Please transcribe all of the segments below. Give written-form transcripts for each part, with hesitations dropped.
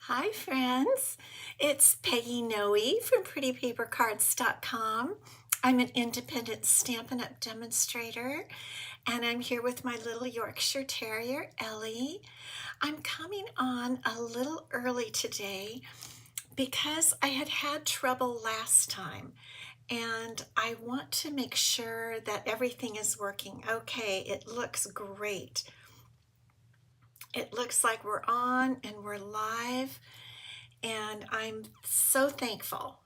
Hi, friends. It's Peggy Noe from PrettyPaperCards.com. I'm an independent Stampin' Up! Demonstrator, and I'm here with my little Yorkshire Terrier, Ellie. I'm coming on a little early today because I had trouble last time, and I want to make sure that everything is working okay. It looks great. It looks like we're on and we're live. And I'm so thankful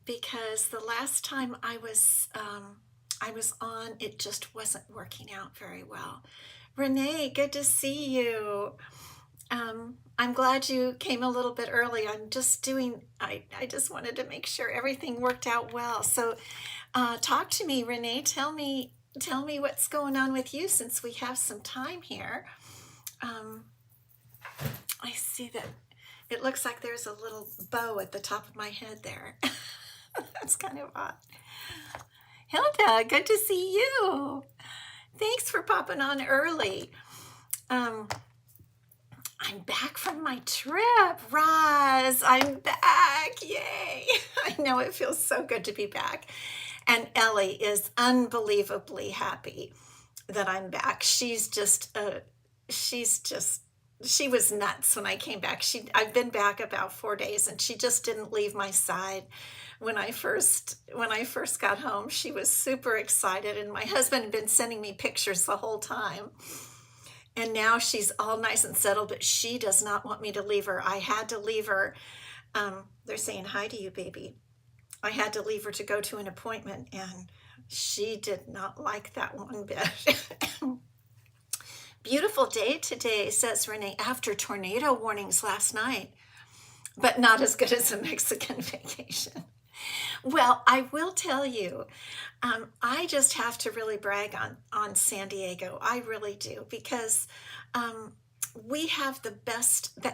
because the last time I was on, it just wasn't working out very well. Renee, good to see you. I'm glad you came a little bit early. I just wanted to make sure everything worked out well. So talk to me, Renee. Tell me what's going on with you since we have some time here. Um, I see that it looks like there's a little bow at the top of my head there. That's kind of odd. Hilda, good to see you. Thanks for popping on early. I'm back from my trip, Roz. I'm back. Yay. I know it feels so good to be back. And Ellie is unbelievably happy that I'm back. She was nuts when I came back. I've been back about 4 days, and she just didn't leave my side. When I first got home, she was super excited, and my husband had been sending me pictures the whole time. And now she's all nice and settled, but she does not want me to leave her. I had to leave her. They're saying hi to you, baby. I had to leave her to go to an appointment, and she did not like that one bit. Beautiful day today, says Renee, after tornado warnings last night, but not as good as a Mexican vacation. Well, I will tell you, I just have to really brag on San Diego. I really do, because we have the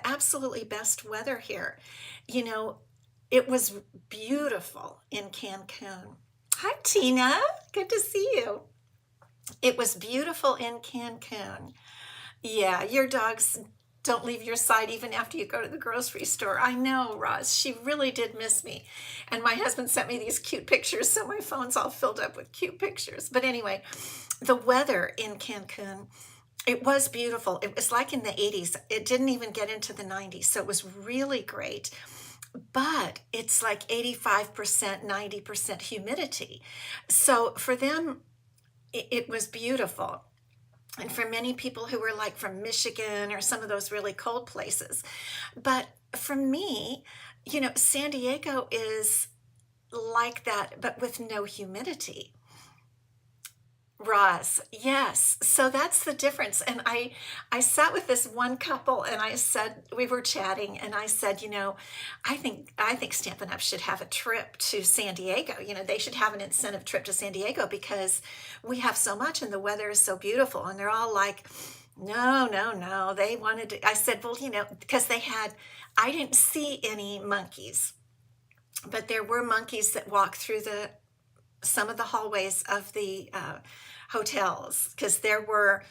absolutely best weather here. You know, it was beautiful in Cancun. Hi, Tina. Good to see you. It was beautiful in Cancun. Yeah, your dogs don't leave your side even after you go to the grocery store. I know, Roz. She really did miss me. And my husband sent me these cute pictures, so my phone's all filled up with cute pictures. But anyway, the weather in Cancun, it was beautiful. It was like in the 80s. It didn't even get into the 90s, so it was really great. But it's like 85%, 90% humidity. So for them, it was beautiful. And for many people who were like from Michigan or some of those really cold places. But for me, San Diego is like that, but with no humidity. Roz, yes. So that's the difference. And I sat with this one couple, and I said, we were chatting, and I said, I think Stampin' Up! Should have a trip to San Diego. They should have an incentive trip to San Diego because we have so much and the weather is so beautiful. And they're all like, no, no, no. They wanted to. I said, well, because I didn't see any monkeys, but there were monkeys that walked through some of the hallways of the hotels, because there were,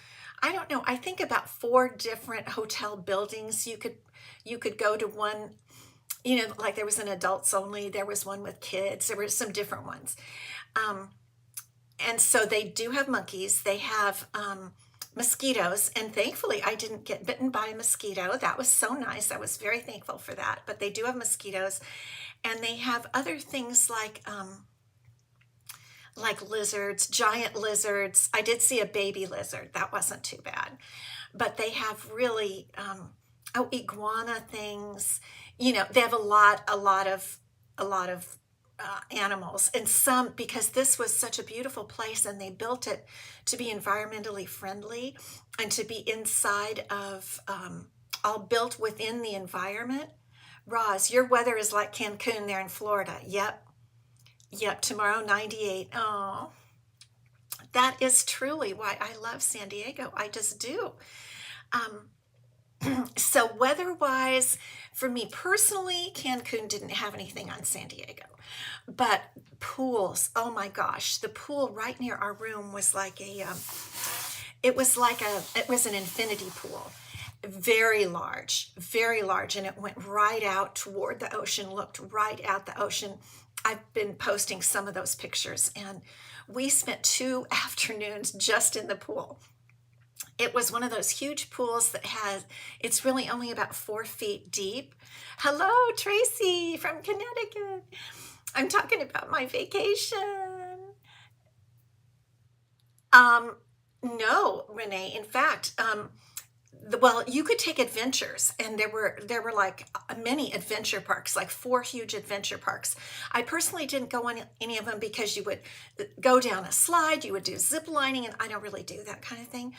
I don't know, I think about 4 different hotel buildings. You could go to one, like there was an adults only, there was one with kids, there were some different ones. And so they do have monkeys. They have mosquitoes, and thankfully I didn't get bitten by a mosquito. That was so nice. I was very thankful for that. But they do have mosquitoes, and they have other things like lizards, giant lizards. I did see a baby lizard. That wasn't too bad. But they have really, iguana things. They have a lot of animals, and some, because this was such a beautiful place and they built it to be environmentally friendly and to be inside of, all built within the environment. Roz, your weather is like Cancun there in Florida. Yep, tomorrow 98. Oh, that is truly why I love San Diego. I just do. So weather-wise, for me personally, Cancun didn't have anything on San Diego. But pools, oh my gosh, the pool right near our room was like it was an infinity pool. very large, and it went right out toward the ocean, looked right at the ocean. I've been posting some of those pictures, and we spent 2 afternoons just in the pool. It was one of those huge pools that it's really only about 4 feet deep. Hello, Tracy from Connecticut. I'm talking about my vacation. No, Renee. In fact, well, you could take adventures, and there were like many adventure parks, like 4 huge adventure parks. I personally didn't go on any of them because you would go down a slide, you would do zip lining, and I don't really do that kind of thing.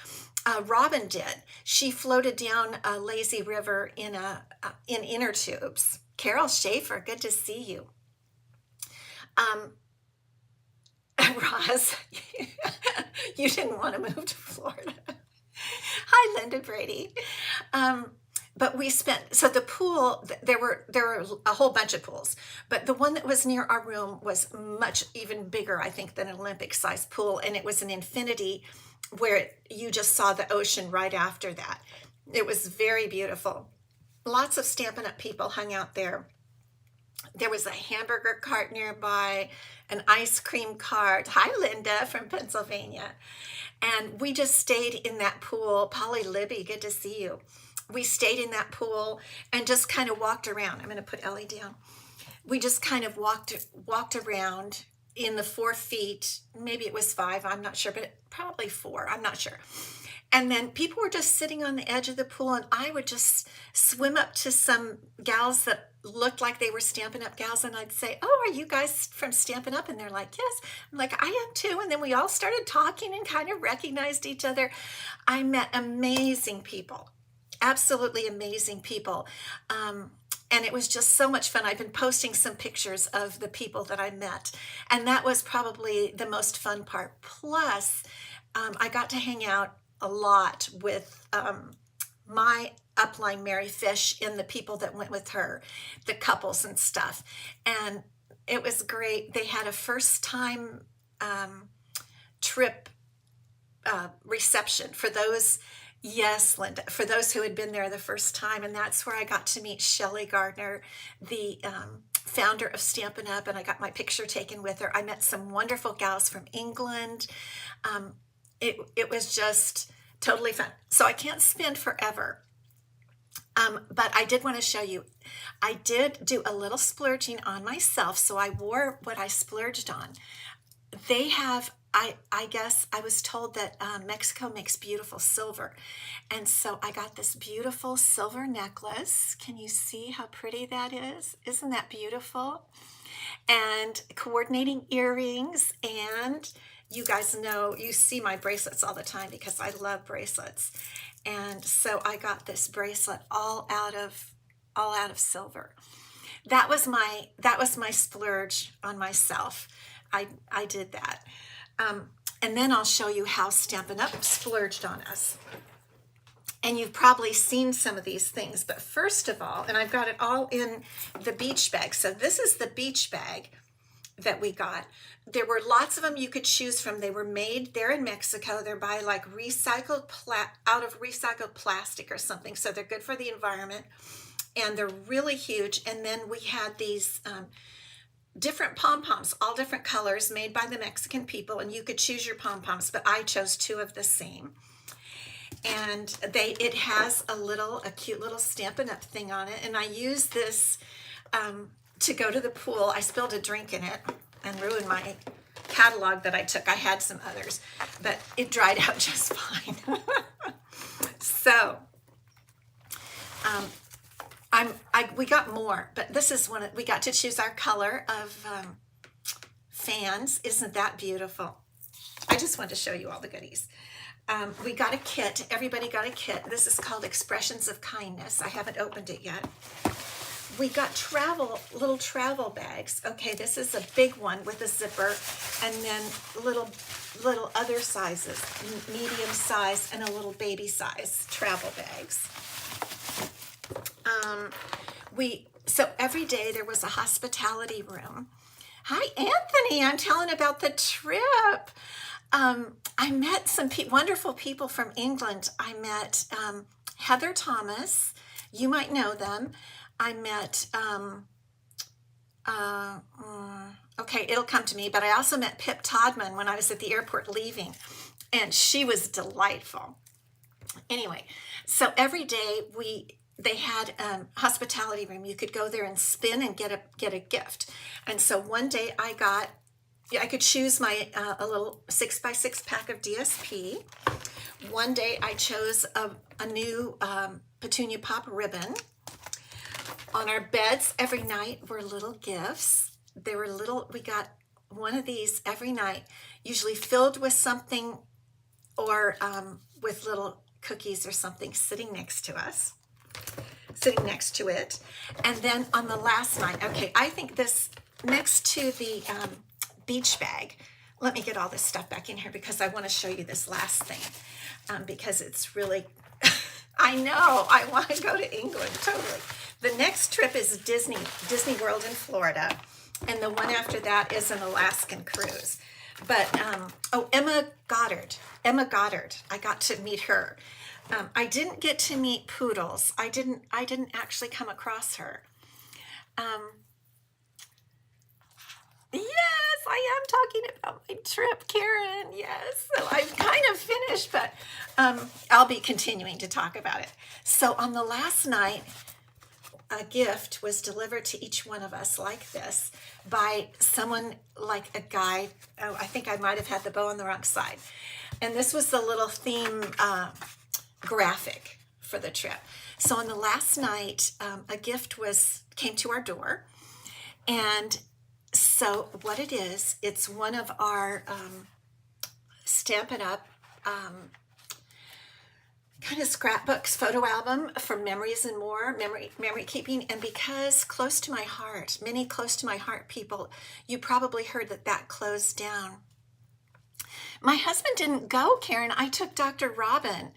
Robin did. She floated down a lazy river in inner tubes. Carol Schaefer, good to see you. Um, Roz, you didn't want to move to Florida. Hi, Linda Brady. But we spent, so the pool, there were a whole bunch of pools, but the one that was near our room was much even bigger, I think, than an Olympic sized pool. And it was an infinity where you just saw the ocean right after that. It was very beautiful. Lots of Stampin' Up! People hung out there. There was a hamburger cart nearby, an ice cream cart. Hi, Linda from Pennsylvania. And we just stayed in that pool. Polly Libby, good to see you. We stayed in that pool and just kind of walked around. I'm going to put Ellie down. We just kind of walked around in the 4 feet. Maybe it was 5. I'm not sure, but probably 4. I'm not sure. And then people were just sitting on the edge of the pool, and I would just swim up to some gals that looked like they were Stampin' Up! Gals, and I'd say, "Oh, are you guys from Stampin' Up?" And they're like, "Yes." I'm like, "I am too." And then we all started talking and kind of recognized each other. I met amazing people, absolutely amazing people. And it was just so much fun. I've been posting some pictures of the people that I met, and that was probably the most fun part. Plus, I got to hang out a lot with my upline Mary Fish and the people that went with her, the couples and stuff. And it was great. They had a first time trip reception for those. Yes, Linda, for those who had been there the first time. And that's where I got to meet Shelley Gardner, the founder of Stampin' Up! And I got my picture taken with her. I met some wonderful gals from England. It was just totally fun. So I can't spend forever. But I did want to show you, I did do a little splurging on myself. So I wore what I splurged on. They have, I guess I was told that Mexico makes beautiful silver. And so I got this beautiful silver necklace. Can you see how pretty that is? Isn't that beautiful? And coordinating earrings. And you guys know, you see my bracelets all the time because I love bracelets. And so I got this bracelet all out of silver. That was my splurge on myself. I did that. And then I'll show you how Stampin' Up! Splurged on us. And you've probably seen some of these things, but first of all, and I've got it all in the beach bag. So this is the beach bag that we got. There were lots of them you could choose from. They were made there in Mexico. They're by like out of recycled plastic or something. So they're good for the environment, and they're really huge. And then we had these different pom-poms, all different colors, made by the Mexican people, and you could choose your pom-poms, but I chose 2 of the same. And it has a cute little Stampin' Up! Thing on it, and I used this to go to the pool. I spilled a drink in it and ruined my catalog that I took. I had some others, but it dried out just fine. So we got more, but this is we got to choose our color of fans. Isn't that beautiful? I just wanted to show you all the goodies. We got a kit. Everybody got a kit. This is called Expressions of Kindness. I haven't opened it yet. We got little travel bags. Okay, this is a big one with a zipper, and then little other sizes, medium size and a little baby size travel bags. So every day there was a hospitality room. Hi, Anthony. I'm telling about the trip. I met some wonderful people from England. I met Heather Thomas, you might know them. I met, okay, it'll come to me, but I also met Pip Todman when I was at the airport leaving, and she was delightful. Anyway, so every day they had a hospitality room. You could go there and spin and get a gift. And so one day I could choose my a little 6x6 pack of DSP. One day I chose a new Petunia Pop ribbon. On our beds every night were little gifts. We got one of these every night, usually filled with something, or with little cookies or something sitting next to it. And then on the last night, okay, I think this, next to the beach bag, let me get all this stuff back in here because I want to show you this last thing, because it's really, I know, I want to go to England, totally. The next trip is Disney World in Florida, and the one after that is an Alaskan cruise. But, Emma Goddard, I got to meet her. I didn't get to meet Poodles. I didn't actually come across her. Yes, I am talking about my trip, Karen. Yes, so I'm kind of finished, but I'll be continuing to talk about it. So on the last night, a gift was delivered to each one of us like this by someone, like a guy. Oh, I think I might have had the bow on the wrong side. And this was the little theme graphic for the trip. So on the last night, a gift came to our door. And so what it is, it's one of our Stampin' Up kind of scrapbooks, photo album for memories and more, memory keeping. And because many close to my heart people, you probably heard that closed down. My husband didn't go, Karen. I took Dr. Robin.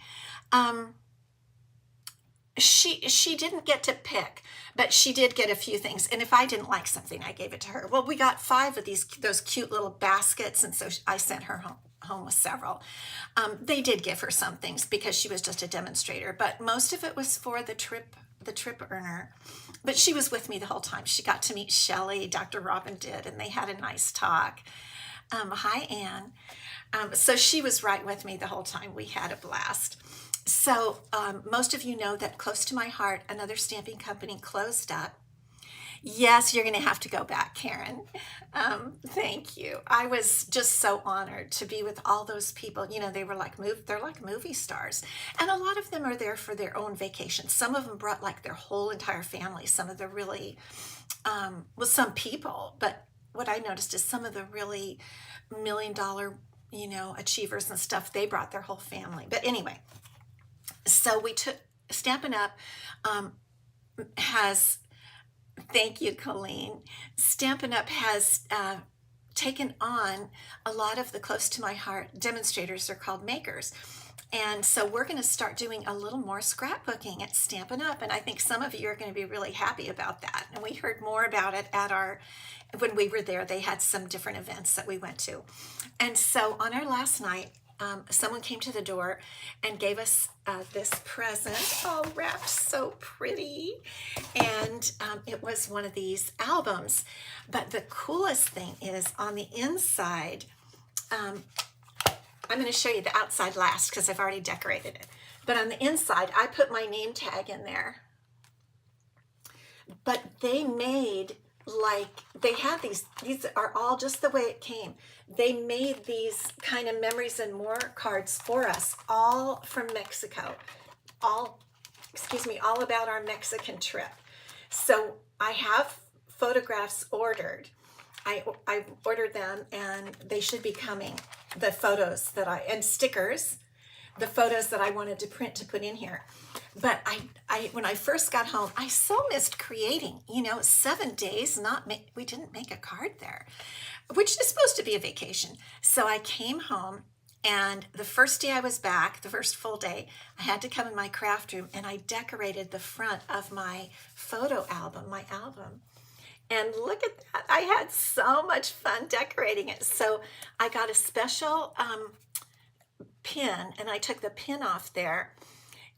She didn't get to pick, but she did get a few things. And if I didn't like something, I gave it to her. Well, we got 5 of those cute little baskets, and so I sent her home with several. They did give her some things because she was just a demonstrator, but most of it was for the trip earner. But she was with me the whole time. She got to meet Shelley, Dr. Robin did, and they had a nice talk. Hi, Anne. So she was right with me the whole time. We had a blast. So most of you know that close to my heart, another stamping company closed up. Yes, you're going to have to go back, Karen. Thank you. I was just so honored to be with all those people. You know, they're like movie stars. And a lot of them are there for their own vacation. Some of them brought like their whole entire family. Some of the really, some people. But what I noticed is some of the really $1 million, achievers and stuff, they brought their whole family. But anyway, so we took Stampin' Up has, thank you, Colleen. Stampin' Up has taken on a lot of the close to my heart demonstrators. Are called makers. And so we're going to start doing a little more scrapbooking at Stampin' Up. And I think some of you are going to be really happy about that. And we heard more about it when we were there. They had some different events that we went to. And so on our last night, someone came to the door and gave us this present, all wrapped so pretty. And it was one of these albums. But the coolest thing is on the inside, I'm going to show you the outside last because I've already decorated it. But on the inside, I put my name tag in there. But they made they had these are all just the way it came. They made these kind of memories and more cards for us, all from Mexico, all about our Mexican trip. So I have photographs ordered. I ordered them and they should be coming. The photos and stickers, the photos that I wanted to print to put in here. But I when I first got home, I so missed creating, 7 days, we didn't make a card there, which is supposed to be a vacation. So I came home, and the first day I was back, the first full day, I had to come in my craft room and I decorated the front of my photo album, my album. And look at that. I had so much fun decorating it. So I got a special pin, and I took the pin off there.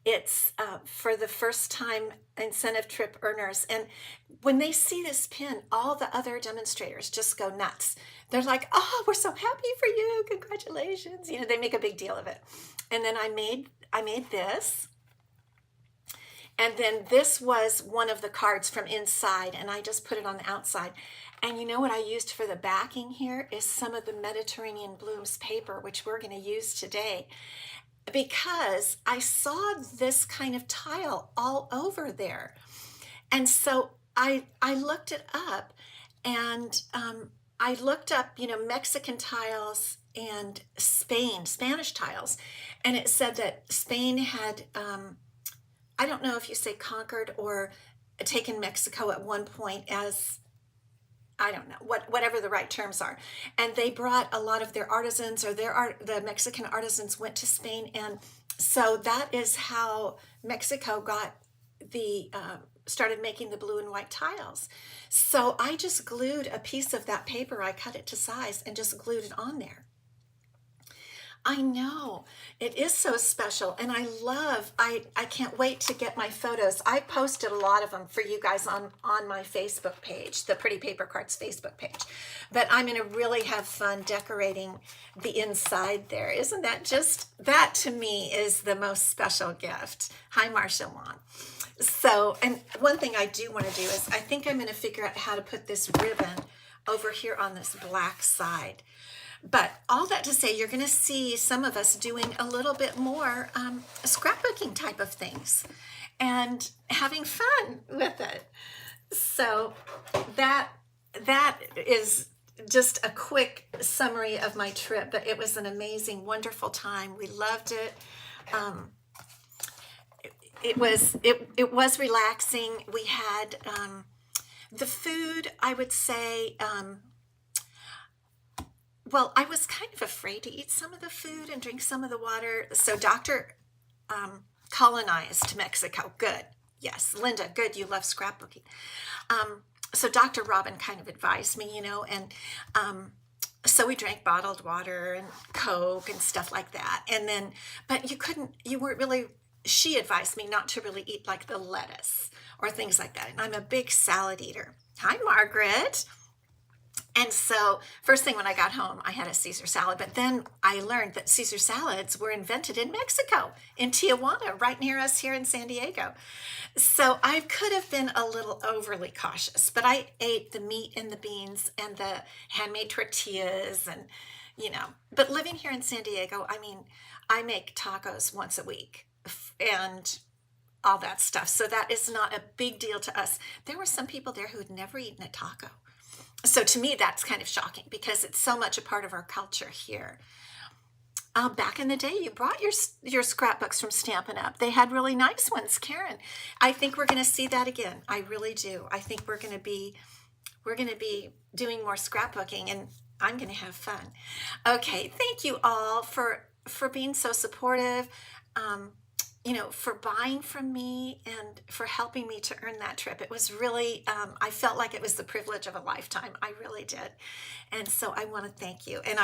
It's for the first time incentive trip earners. And when they see this pin, all the other demonstrators just go nuts. They're like, oh, we're so happy for you. Congratulations. You know, they make a big deal of it. And then I made this. And then this was one of the cards from inside, and I just put it on the outside. And you know what I used for the backing here is some of the Mediterranean Blooms paper, which we're going to use today, because I saw this kind of tile all over there. And so I looked it up, and I looked up, you know, Mexican tiles and Spanish tiles, and it said that Spain had, I don't know if you say conquered or taken Mexico at one point as, I don't know, whatever the right terms are. And they brought a lot of their artisans, or the Mexican artisans went to Spain. And so that is how Mexico got started making the blue and white tiles. So I just glued a piece of that paper, I cut it to size and just glued it on there. I know, it is so special, and I can't wait to get my photos. I posted a lot of them for you guys on my Facebook page, the Pretty Paper Cards Facebook page. But I'm going to really have fun decorating the inside there. Isn't that that to me is the most special gift. Hi, Marcia Long. So, and one thing I do want to do is I think I'm going to figure out how to put this ribbon over here on this black side. But all that to say, you're going to see some of us doing a little bit more scrapbooking type of things and having fun with it. So that is just a quick summary of my trip, but it was an amazing, wonderful time. We loved it. It was relaxing. We had the food, I would say. Well, I was kind of afraid to eat some of the food and drink some of the water. So Dr. Colonized Mexico. Good. Yes. Linda, good. You love scrapbooking. So Dr. Robin kind of advised me, you know, and so we drank bottled water and Coke and stuff like that. And then, but she advised me not to really eat like the lettuce or things like that. And I'm a big salad eater. Hi, Margaret. And so first thing when I got home, I had a Caesar salad, but then I learned that Caesar salads were invented in Mexico, in Tijuana, right near us here in San Diego. So I could have been a little overly cautious, but I ate the meat and the beans and the handmade tortillas and, you know, but living here in San Diego, I mean, I make tacos once a week and all that stuff. So that is not a big deal to us. There were some people there who had never eaten a taco. So to me, that's kind of shocking because it's so much a part of our culture here. Back in the day, you brought your scrapbooks from Stampin' Up. They had really nice ones, Karen. I think we're going to see that again. I really do. I think we're going to be doing more scrapbooking, and I'm going to have fun. Okay, thank you all for being so supportive. You know, for buying from me and for helping me to earn that trip. It was really, I felt like it was the privilege of a lifetime. I really did. And so I want to thank you. And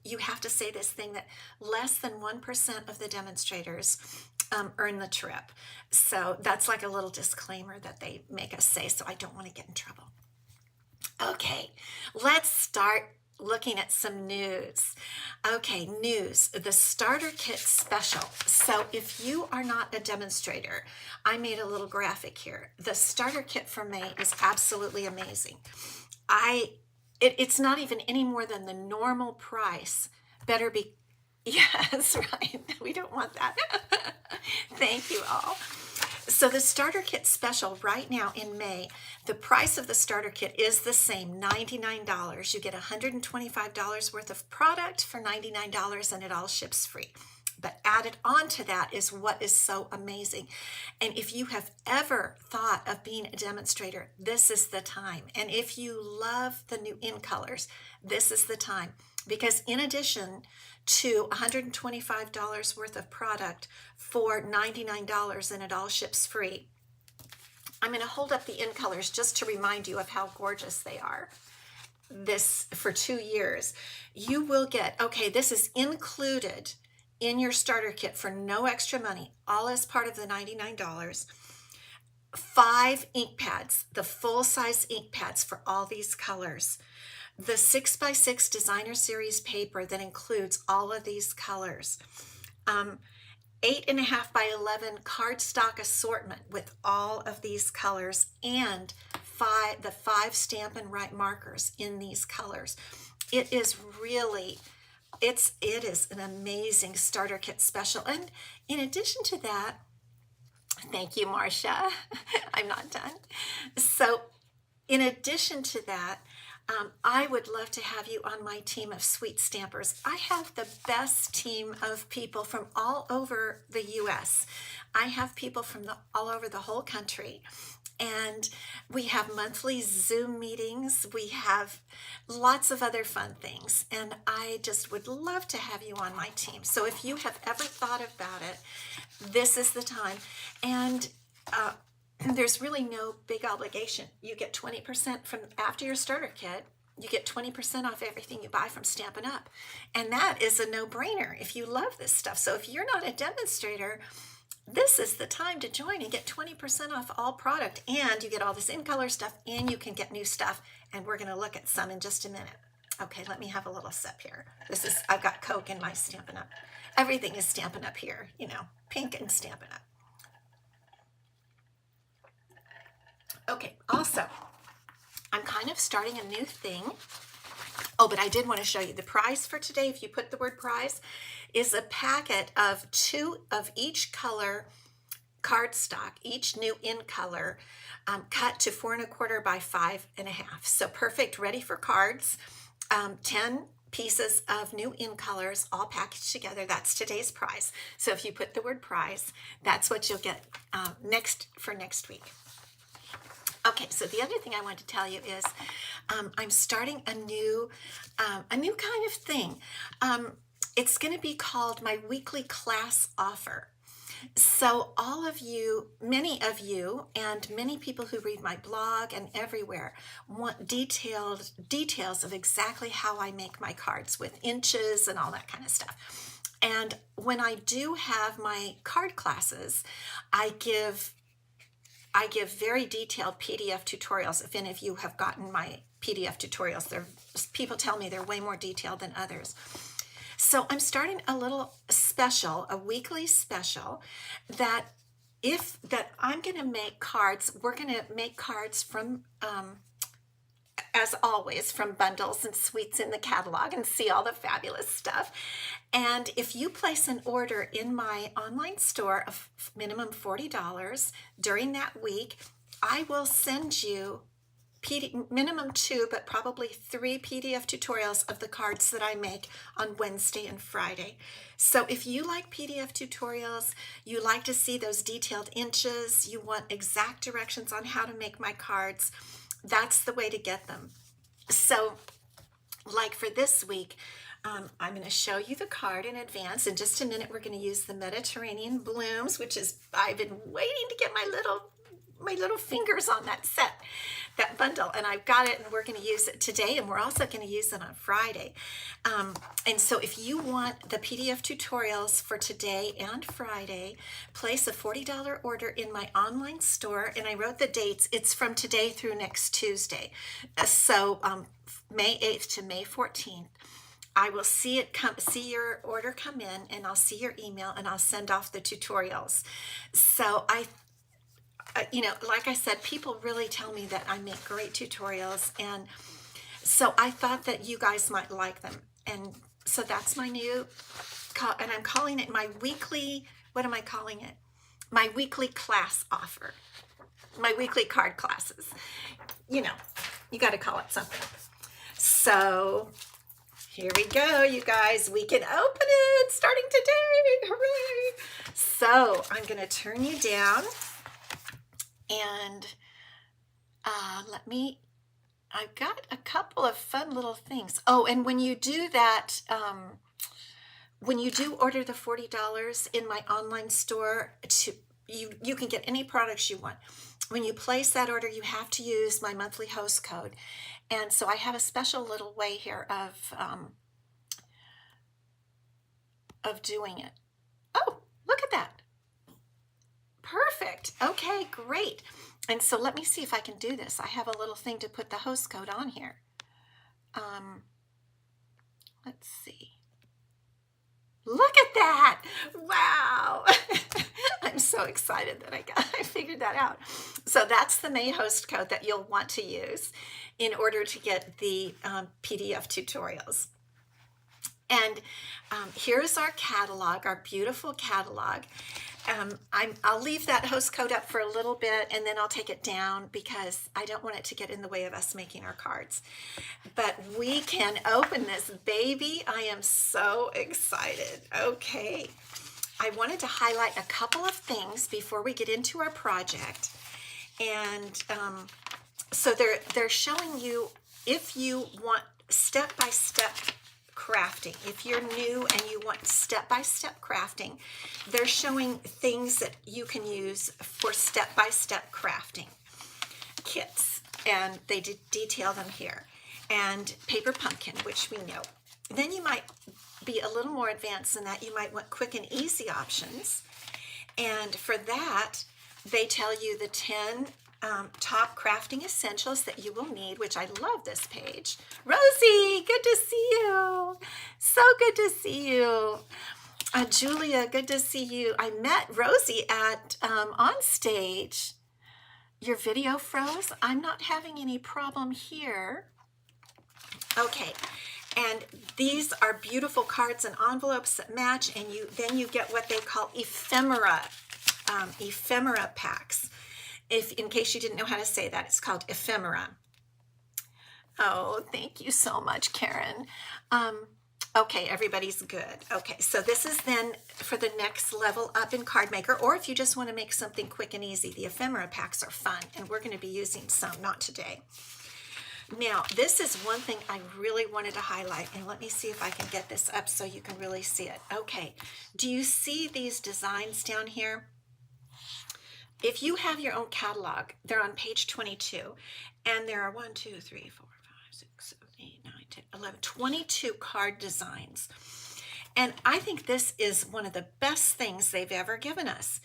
you have to say this thing that less than 1% of the demonstrators earn the trip. So that's like a little disclaimer that they make us say, so I don't want to get in trouble. Okay, let's start looking at some news. Okay, news, the starter kit special. So if you are not a demonstrator, I made a little graphic here. The starter kit for May is absolutely amazing. It's not even any more than the normal price. Better be, yes, right. We don't want that. Thank you all. So the starter kit special right now in May, the price of the starter kit is the same, $99. You get $125 worth of product for $99 and it all ships free. But added on to that is what is so amazing. And if you have ever thought of being a demonstrator, this is the time. And if you love the new in colors, this is the time. Because in addition to $125 worth of product for $99 and it all ships free, I'm going to hold up the in colors just to remind you of how gorgeous they are. This for 2 years. You will get, okay, this is included in your starter kit for no extra money, all as part of the $99. 5 ink pads, the full-size ink pads for all these colors. The 6x6 designer series paper that includes all of these colors. 8.5 by 11 cardstock assortment with all of these colors, and the 5 Stampin' Write markers in these colors. It is really, it is an amazing starter kit special. And in addition to that, thank you, Marcia. I'm not done. So in addition to that, I would love to have you on my team of sweet stampers. I have the best team of people from all over the US. I have people from all over the whole country. And we have monthly Zoom meetings. We have lots of other fun things. And I just would love to have you on my team. So if you have ever thought about it, this is the time. And there's really no big obligation. You get 20% from after your starter kit. You get 20% off everything you buy from Stampin' Up. And that is a no-brainer if you love this stuff. So if you're not a demonstrator, this is the time to join and get 20% off all product. And you get all this in-color stuff, and you can get new stuff. And we're going to look at some in just a minute. Okay, let me have a little sip here. I've got Coke in my Stampin' Up. Everything is Stampin' Up here, pink and Stampin' Up. Okay, also, I'm kind of starting a new thing. Oh, but I did want to show you the prize for today. If you put the word prize, is a packet of 2 of each color cardstock, each new in color, cut to 4 1/4 by 5 1/2. So perfect, ready for cards. 10 pieces of new in colors all packaged together. That's today's prize. So if you put the word prize, that's what you'll get for next week. Okay, so the other thing I want to tell you is I'm starting a new kind of thing. It's going to be called my weekly class offer. So all of you, many of you, and many people who read my blog and everywhere want details of exactly how I make my cards with inches and all that kind of stuff. And when I do have my card classes, I give very detailed PDF tutorials. If any of you have gotten my PDF tutorials, people tell me they're way more detailed than others. So I'm starting a little special, a weekly special, that I'm going to make cards. We're going to make cards from, as always, from bundles and suites in the catalog, and see all the fabulous stuff. And if you place an order in my online store of minimum $40 during that week, I will send you minimum 2, but probably 3 PDF tutorials of the cards that I make on Wednesday and Friday. So if you like PDF tutorials, you like to see those detailed inches, you want exact directions on how to make my cards, that's the way to get them. So like for this week, I'm going to show you the card in advance. In just a minute, we're going to use the Mediterranean Blooms, which is, I've been waiting to get my little fingers on that bundle, and I've got it, and we're going to use it today, and we're also going to use it on Friday. And so if you want the PDF tutorials for today and Friday, place a $40 order in my online store, and I wrote the dates. It's from today through next Tuesday. So May 8th to May 14th. I will see your order come in, and I'll see your email, and I'll send off the tutorials. So like I said, people really tell me that I make great tutorials, and so I thought that you guys might like them. And so that's my new, and I'm calling it my weekly, what am I calling it? My weekly class offer, my weekly card classes. You got to call it something. So here we go, you guys. We can open it starting today. Hooray! So I'm going to turn you down. And I've got a couple of fun little things. Oh, and when you do that, when you do order the $40 in my online store, you can get any products you want. When you place that order, you have to use my monthly host code. And so I have a special little way here of of doing it. Oh, look at that. Perfect. Okay, great. And so let me see if I can do this. I have a little thing to put the host code on here. Let's see. Look at that. Wow. I'm so excited that I figured that out. So that's the May host code that you'll want to use in order to get the PDF tutorials. And here's our catalog, our beautiful catalog. I'll leave that host code up for a little bit, and then I'll take it down because I don't want it to get in the way of us making our cards. But we can open this baby. I am so excited. Okay. I wanted to highlight a couple of things before we get into our project. And so they're showing you, if you want step-by-step crafting, if you're new and you want step-by-step crafting, they're showing things that you can use for step-by-step crafting kits, and they detail them here. And paper pumpkin, which we know. Then you might be a little more advanced than that. You might want quick and easy options, and for that they tell you the 10 top crafting essentials that you will need, which I love this page. Rosie, good to see you. So good to see you. Julia, good to see you. I met Rosie at on stage. Your video froze. I'm not having any problem here. Okay, and these are beautiful cards and envelopes that match, and then you get what they call ephemera packs. If in case you didn't know how to say that, it's called ephemera. Oh, thank you so much, Karen. Okay, everybody's good. Okay, so this is then for the next level up in Card Maker, or if you just want to make something quick and easy, the ephemera packs are fun, and we're going to be using some, not today. Now, this is one thing I really wanted to highlight, and let me see if I can get this up so you can really see it. Okay, do you see these designs down here? If you have your own catalog, they're on page 22, and there are 1, 2, 3, 4, 5, 6, 7, 8, 9, 10, 11, 22 card designs. And I think this is one of the best things they've ever given us,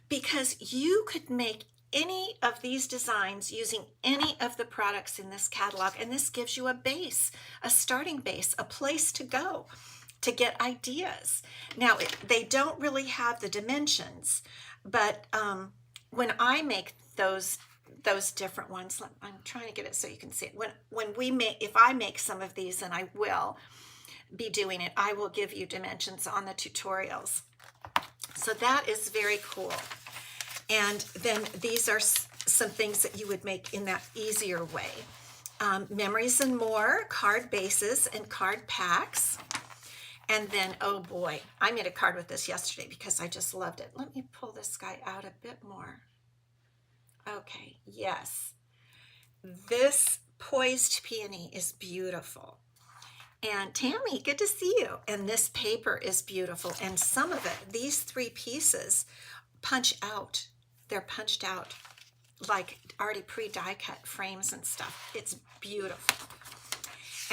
because you could make any of these designs using any of the products in this catalog, and this gives you a base, a starting base, a place to go to get ideas. Now, they don't really have the dimensions, but when I make those different ones, I'm trying to get it so you can see it. If I make some of these, and I will be doing it, I will give you dimensions on the tutorials. So that is very cool. And then these are some things that you would make in that easier way. Memories and More, card bases and card packs. And then, oh boy, I made a card with this yesterday because I just loved it. Let me pull this guy out a bit more. Okay, yes. This Poised Peony is beautiful. And Tammy, good to see you. And this paper is beautiful. And some of it, these 3 pieces, punch out. They're punched out like already pre-die cut frames and stuff. It's beautiful.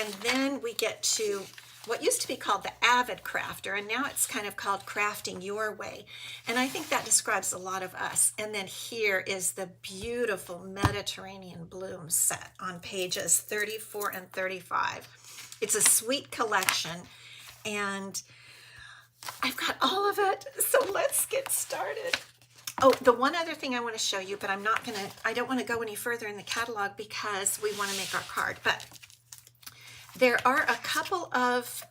And then we get to what used to be called the Avid Crafter, and now it's kind of called Crafting Your Way. And I think that describes a lot of us. And then here is the beautiful Mediterranean Bloom set on pages 34 and 35. It's a sweet collection, and I've got all of it. So let's get started. Oh, the one other thing I want to show you, but I don't want to go any further in the catalog because we want to make our card. But there are a couple of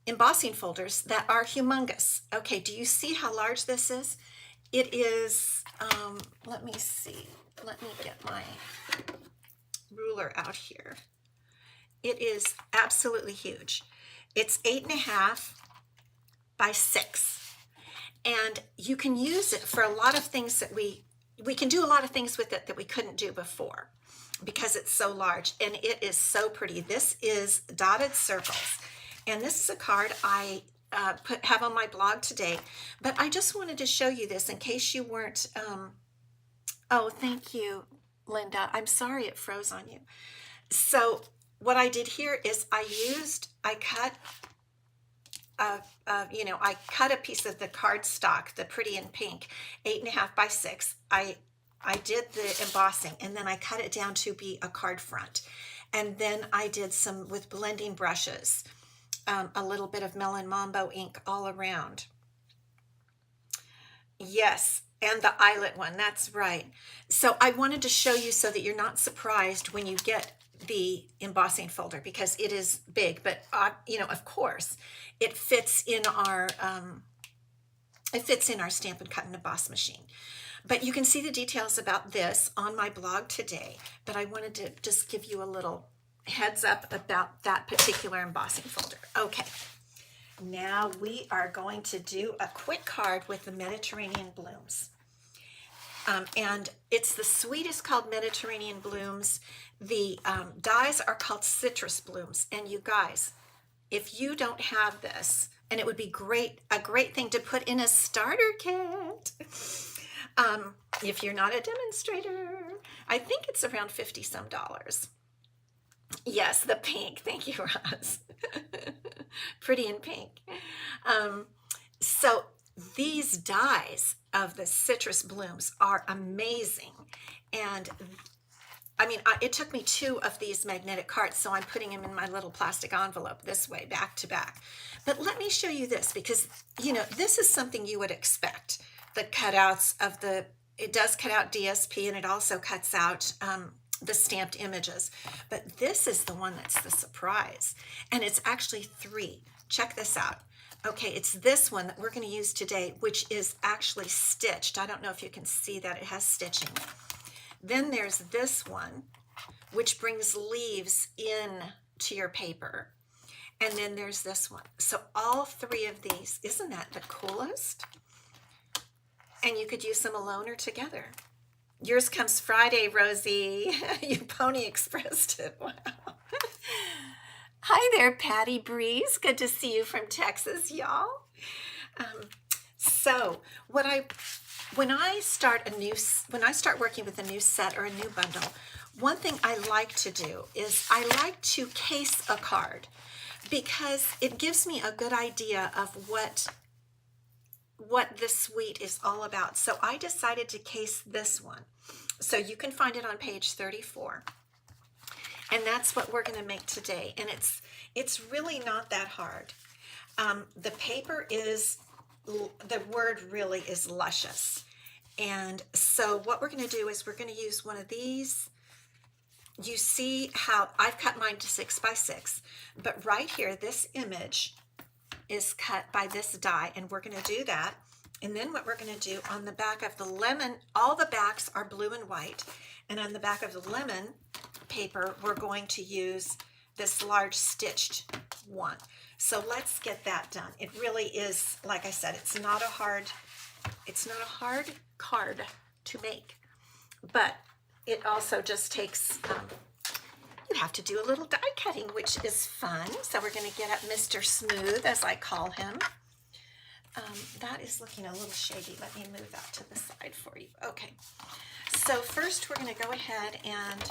embossing folders that are humongous. Okay, do you see how large this is? It is, let me see. Let me get my ruler out here. It is absolutely huge. It's 8.5 by 6. And you can use it for a lot of things that we can do a lot of things with it that we couldn't do before because it's so large, and it is so pretty. This is Dotted Circles, and this is a card I have on my blog today, but I just wanted to show you this in case you weren't, oh, thank you, Linda. I'm sorry it froze on you. So what I did here is I cut I cut a piece of the cardstock, the Pretty in Pink, 8.5 by 6. I did the embossing, and then I cut it down to be a card front. And then I did some with blending brushes, a little bit of Melon Mambo ink all around. Yes, and the eyelet one, that's right. So I wanted to show you so that you're not surprised when you get the embossing folder, because it is big, but of course, it fits in our Stampin' Cut and Emboss machine. But you can see the details about this on my blog today, but I wanted to just give you a little heads up about that particular embossing folder. Okay, now we are going to do a quick card with the Mediterranean blooms. And it's the sweetest, called Mediterranean blooms. The dies are called citrus blooms. And you guys, if you don't have this, and it would be a great thing to put in a starter kit. If you're not a demonstrator, I think it's around $50 some. Yes, the pink. Thank you, Roz. Pretty in Pink. So these dies of the citrus blooms are amazing. And I mean, it took me 2 of these magnetic cards, so I'm putting them in my little plastic envelope this way, back to back. But let me show you this, because, this is something you would expect. The cutouts of it does cut out DSP, and it also cuts out the stamped images. But this is the one that's the surprise. And it's actually 3. Check this out. Okay, it's this one that we're going to use today, which is actually stitched. I don't know if you can see that. It has stitching. Then there's this one, which brings leaves in to your paper. And then there's this one. So all 3 of these, isn't that the coolest? And you could use them alone or together. Yours comes Friday, Rosie. You Pony Expressed it. Wow. Hi there, Patty Breeze. Good to see you from Texas, y'all. So when I start working with a new set or a new bundle, one thing I like to do is I like to case a card, because it gives me a good idea of what this suite is all about. So I decided to case this one. So you can find it on page 34. And that's what we're going to make today. And it's really not that hard. The paper the word really is luscious. And so what we're going to do is we're going to use one of these. You see how I've cut mine to 6 by 6, but right here, this image is cut by this die, and we're going to do that. And then what we're going to do on the back of the lemon, all the backs are blue and white, and on the back of the lemon paper, we're going to use this large stitched one. So let's get that done. It really is, like I said, it's not a hard card to make, but it also just takes, you have to do a little die cutting, which is fun. So we're going to get up Mr. Smooth, as I call him. That is looking a little shady. Let me move that to the side for you. Okay. So first we're going to go ahead and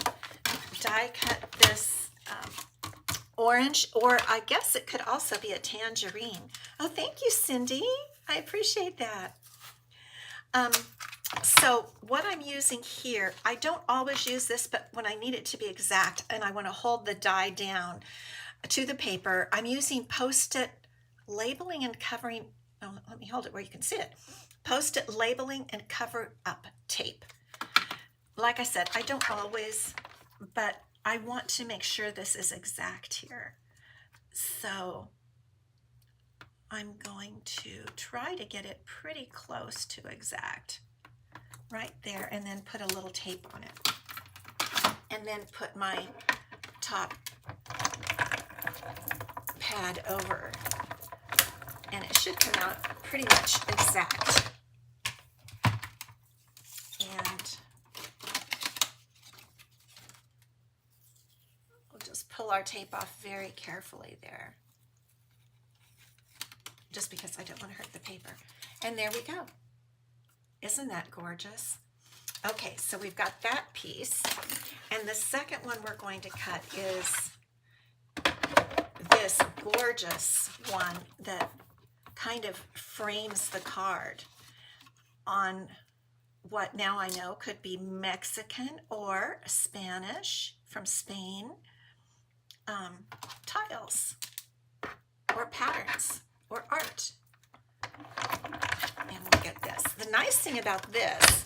die cut this orange, or I guess it could also be a tangerine. Oh, thank you, Cindy. I appreciate that. So what I'm using here, I don't always use this, but when I need it to be exact and I want to hold the die down to the paper, I'm using Post-it labeling and covering. Oh, let me hold it where you can see it. Post-it labeling and cover up tape. Like I said, I don't always, but I want to make sure this is exact here. So I'm going to try to get it pretty close to exact right there, and then put a little tape on it, and then put my top pad over, and it should come out pretty much exact. And we'll just pull our tape off very carefully there, just because I don't want to hurt the paper. And there we go. Isn't that gorgeous? Okay, so we've got that piece. And the second one we're going to cut is this gorgeous one that kind of frames the card on what now I know could be Mexican or Spanish from Spain tiles or patterns or art. And look at this. The nice thing about this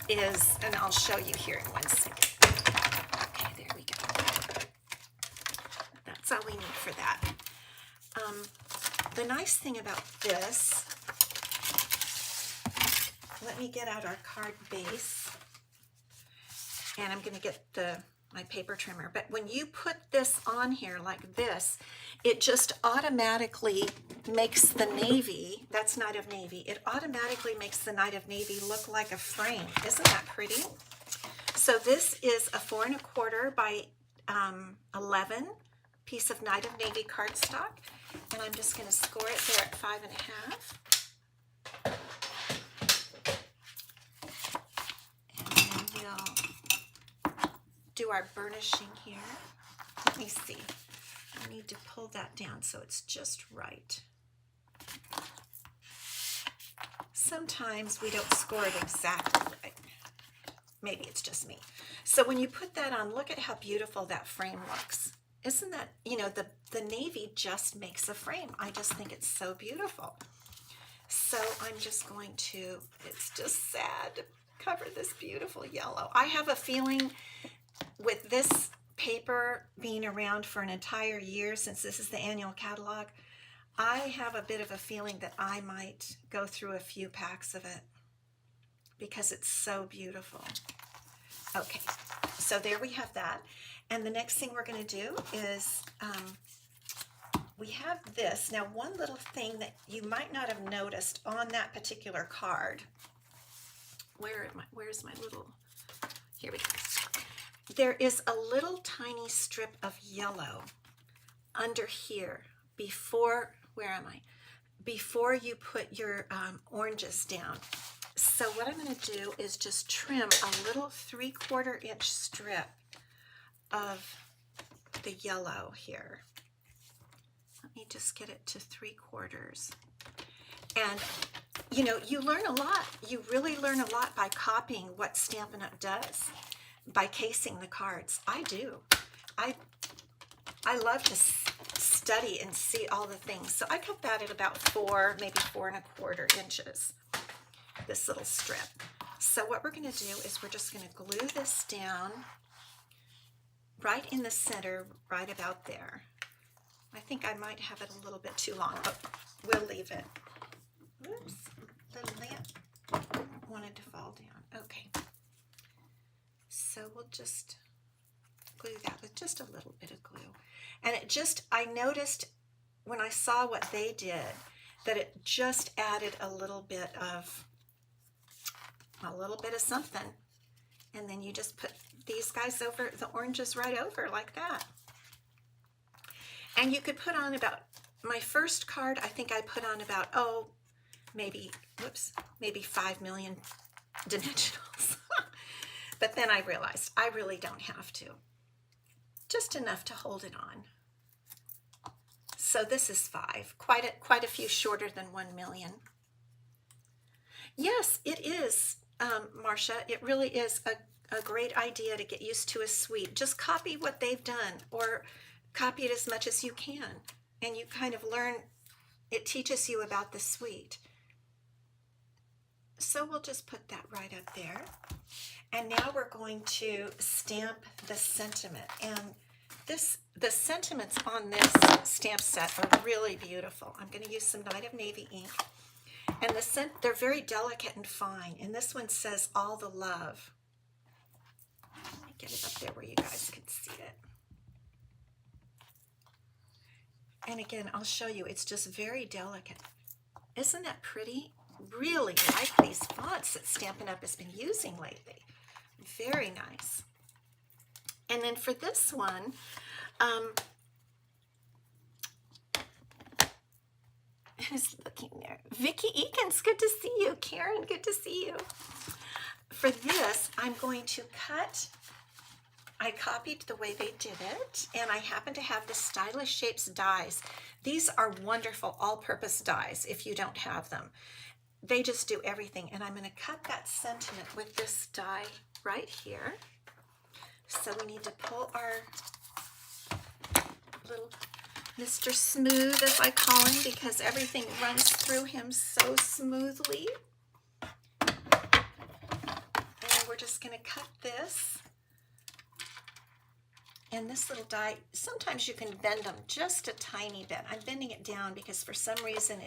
is, and I'll show you here in 1 second. Okay, there we go. That's all we need for that. The nice thing about this, let me get out our card base, and I'm going to get my paper trimmer. But when you put this on here like this, it just automatically makes the navy, that's Night of Navy, it automatically makes the Night of Navy look like a frame. Isn't that pretty? So this is a 4 1/4 by 11 piece of Night of Navy cardstock, and I'm just going to score it there at 5 1/2. And then we'll do our burnishing here. Let me see. I need to pull that down so it's just right. Sometimes we don't score it exactly right. Maybe it's just me. So when you put that on, look at how beautiful that frame looks. Isn't that, you know, the navy just makes a frame. I just think it's so beautiful. So I'm just going to, it's just sad to cover this beautiful yellow. I have a feeling with this paper being around for an entire year, since this is the annual catalog, I have a bit of a feeling that I might go through a few packs of it because it's so beautiful. Okay, so there we have that. And the next thing we're going to do is we have this. Now, one little thing that you might not have noticed on that particular card, where's my little, here we go. There is a little tiny strip of yellow under here before, where am I? Before you put your oranges down. So what I'm going to do is just trim a little 3/4 inch strip of the yellow here. Let me just get it to 3/4. And you know, you learn a lot. You really learn a lot by copying what Stampin' Up does, by casing the cards. I do. I love to study and see all the things. So I cut that at about 4, maybe 4 1/4 inches, this little strip. So what we're going to do is we're just going to glue this down right in the center, right about there. I think I might have it a little bit too long, but we'll leave it. Oops, the lamp wanted to fall down. Okay. So we'll just glue that with just a little bit of glue. And it just, I noticed when I saw what they did, that it just added a little bit of something. And then you just put these guys over, the oranges right over like that. And you could put on about, my first card, I think I put on about, maybe 5 million dimensionals. But then I realized I really don't have to. Just enough to hold it on. So this is 5, quite a few shorter than 1 million. Yes, it is, Marcia. It really is a great idea to get used to a suite. Just copy what they've done, or copy it as much as you can, and you kind of learn. It teaches you about the suite. So we'll just put that right up there. And now we're going to stamp the sentiment. And the sentiments on this stamp set are really beautiful. I'm going to use some Night of Navy ink. And they're very delicate and fine. And this one says all the love. Let me get it up there where you guys can see it. And again, I'll show you. It's just very delicate. Isn't that pretty? Really like these fonts that Stampin' Up has been using lately. Very nice. And then for this one, who's looking there? Vicki Eakins, good to see you. Karen, good to see you. For this, I'm going to cut, I copied the way they did it, and I happen to have the Stylish Shapes dies. These are wonderful all-purpose dies if you don't have them. They just do everything, and I'm going to cut that sentiment with this die right here. So we need to pull our little Mr. Smooth, as I call him, because everything runs through him so smoothly. And we're just going to cut this. And this little die, sometimes you can bend them just a tiny bit. I'm bending it down because for some reason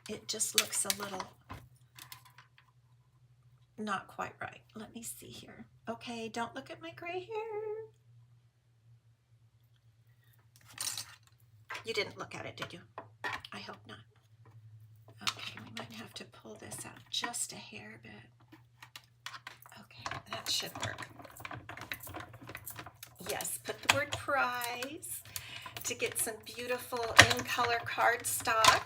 it just looks a little not quite right. Let me see here. Okay, don't look at my gray hair. You didn't look at it, did you? I hope not. Okay, we might have to pull this out just a hair bit. Okay, that should work. Yes, put the word prize to get some beautiful in-color cardstock.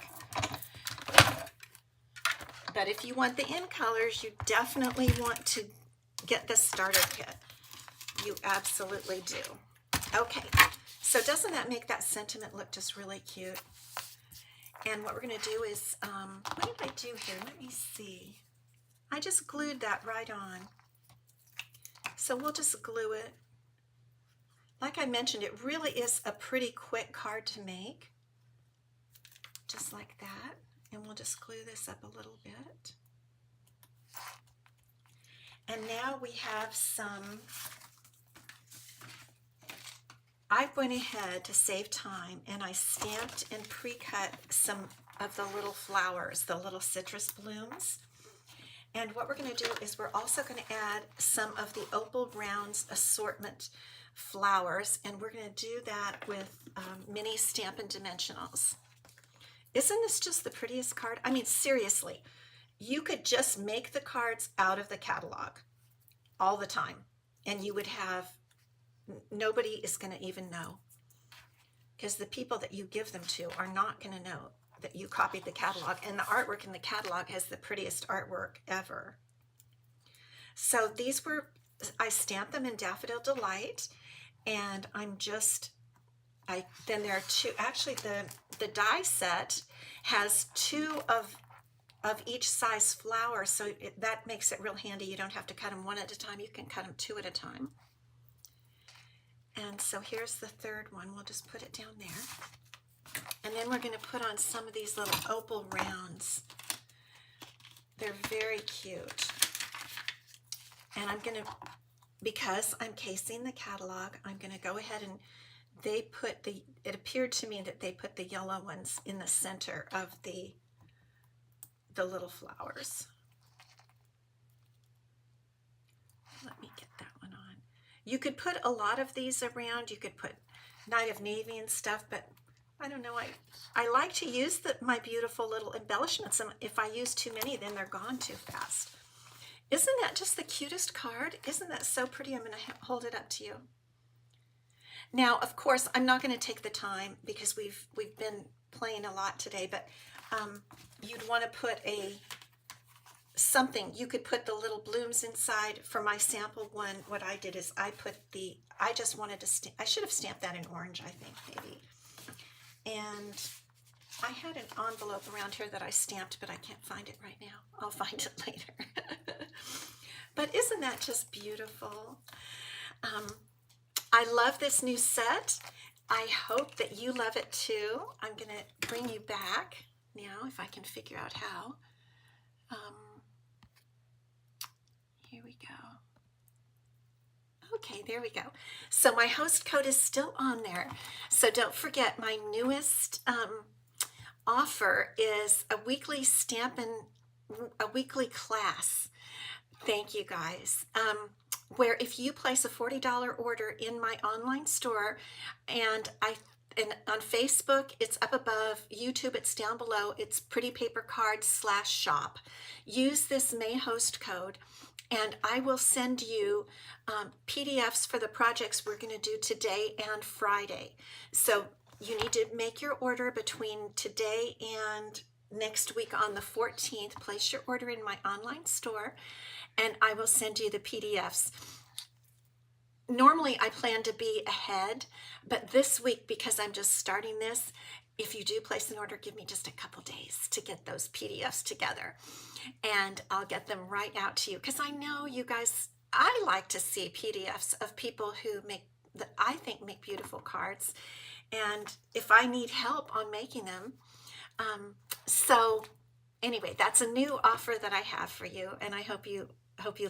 But if you want the in colors, you definitely want to get the starter kit. You absolutely do. Okay, so doesn't that make that sentiment look just really cute? And what we're going to do is, what did I do here? Let me see. I just glued that right on. So we'll just glue it. Like I mentioned, it really is a pretty quick card to make. Just like that. And we'll just glue this up a little bit. And now we have some, I went ahead to save time and I stamped and pre-cut some of the little flowers, the little citrus blooms. And what we're going to do is we're also going to add some of the Opal Rounds assortment flowers, and we're going to do that with mini Stampin' Dimensionals. Isn't this just the prettiest card? I mean, seriously, you could just make the cards out of the catalog all the time, and you would have, nobody is going to even know, because the people that you give them to are not going to know that you copied the catalog, and the artwork in the catalog has the prettiest artwork ever. So these were, I stamped them in Daffodil Delight, and I'm just, then there are two, actually the die set has two of each size flower, so that makes it real handy. You don't have to cut them one at a time, you can cut them two at a time. And so here's the third one, we'll just put it down there. And then we're going to put on some of these little Opal Rounds. They're very cute. And I'm going to, because I'm casing the catalog, I'm going to go ahead and they put the, it appeared to me that they put the yellow ones in the center of the little flowers. Let me get that one on. You could put a lot of these around. You could put Night of Navy and stuff, but I don't know. I like to use my beautiful little embellishments, and if I use too many, then they're gone too fast. Isn't that just the cutest card? Isn't that so pretty? I'm going to hold it up to you. Now, of course, I'm not going to take the time because we've been playing a lot today, but you'd want to put something. You could put the little blooms inside. For my sample one, what I did is I just wanted to, I should have stamped that in orange, I think, maybe. And I had an envelope around here that I stamped, but I can't find it right now. I'll find it later. But isn't that just beautiful? I love this new set. I hope that you love it too. I'm going to bring you back now, if I can figure out how. Here we go. Okay, there we go. So my host code is still on there. So don't forget, my newest offer is a weekly a weekly class. Thank you guys. Where if you place a $40 order in my online store, and on Facebook, it's up above, YouTube, it's down below, it's Pretty Paper Cards /shop. Use this May host code, and I will send you PDFs for the projects we're going to do today and Friday. So you need to make your order between today and next week on the 14th. Place your order in my online store, and I will send you the PDFs. normally I plan to be ahead, but this week, because I'm just starting this, if you do place an order, give me just a couple days to get those PDFs together, and I'll get them right out to you, because I know you guys, I like to see PDFs of people who make, that I think make beautiful cards, and if I need help on making them. So anyway, that's a new offer that I have for you, and I hope you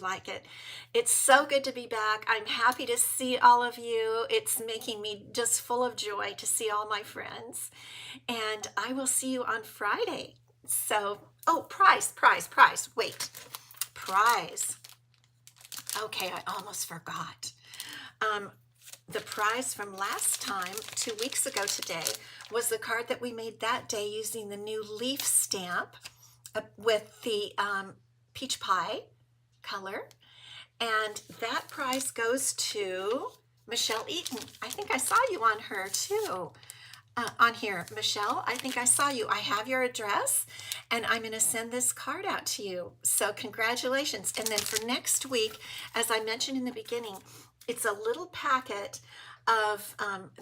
like it. It's so good to be back. I'm happy to see all of you. It's making me just full of joy to see all my friends. And I will see you on Friday. So, oh, prize. Wait, prize. Okay, I almost forgot. The prize from last time, 2 weeks ago today, was the card that we made that day using the new leaf stamp with the peach pie color. And that prize goes to Michelle Eaton. I think I saw you on her too. On here, Michelle, I think I saw you. I have your address, and I'm going to send this card out to you. So congratulations. And then for next week, as I mentioned in the beginning, it's a little packet of,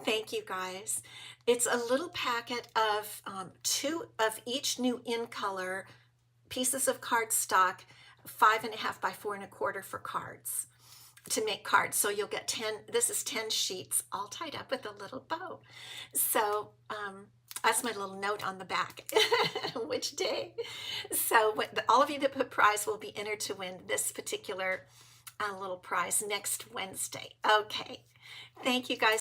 thank you guys. It's a little packet of 2 of each new in color pieces of cardstock, 5.5 by 4.25 for cards, to make cards. So you'll get 10, this is 10 sheets all tied up with a little bow. So that's my little note on the back, which day. So all of you that put prize will be entered to win this particular little prize next Wednesday. Okay. Thank you guys